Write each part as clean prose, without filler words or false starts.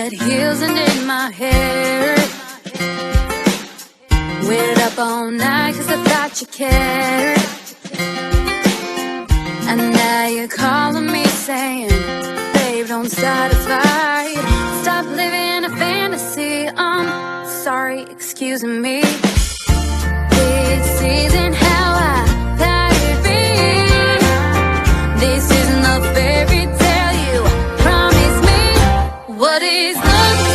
red heels and in my hair. Waited up all night cause I thought you cared. And now you're calling me saying, babe, don't start a fight. Stop living a fantasy, I'm sorry, excuse me. This isn't how I thought it'd be. This isn't the fairy tale you promised me. What is love?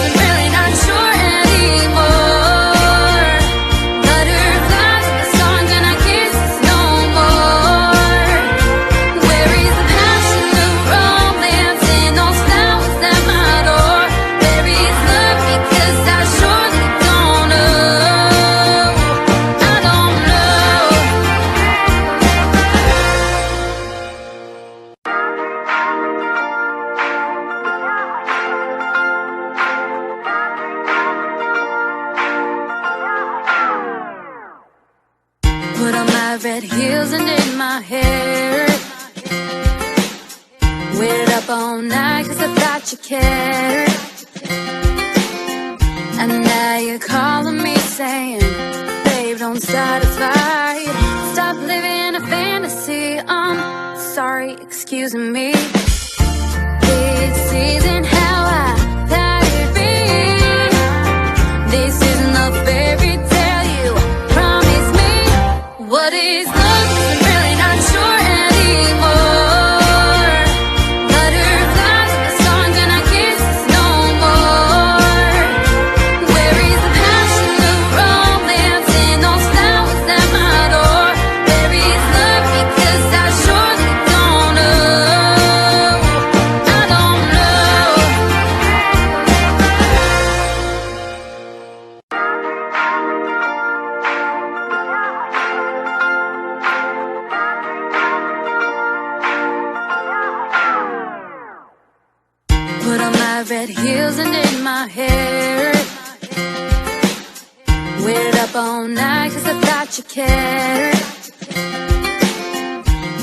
I'm really not sure anymore. Butterflies in the song and I kiss no more. Where is the passion, the romance in those flowers at my door? Where is love? Because I surely don't know. I don't know. Put on my red heels and in my hair. Waited up all night cause I thought you cared. And now you're calling me saying, babe, don't start a fight. Stop living a fantasy, I'm sorry, excuse me. This isn't how I thought it'd be. This isn't the fairy tale you promised me. What is love? I'm really not sure anymore. Butterflies in the song and I kiss no more. Where is the passion, the romance in those flowers at my door? Where is love? Because I surely don't know. I don't know. Put on my red heels and in my hair. Waited up all night cause I thought you cared.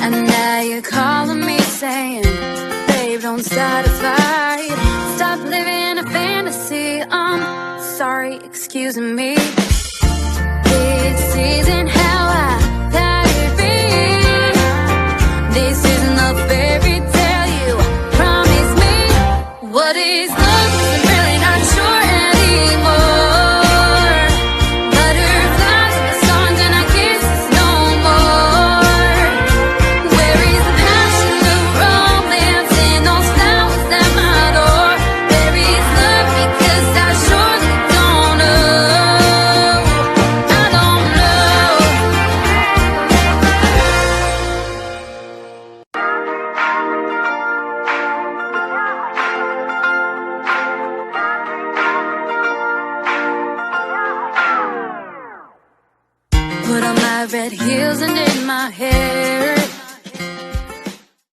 And now you're calling me saying, babe, don't start a fight. Stop living a fantasy, I'm sorry, excuse me. This isn't how I thought it'd be. This isn't the fairy tale you promised me. What is love? I'm really not sure anymore. Butterflies in the song and I kiss no more. Where is the passion, the romance in those flowers at my door? Where is love? Because I surely don't know. I don't know. Put on my red heels and in my hair.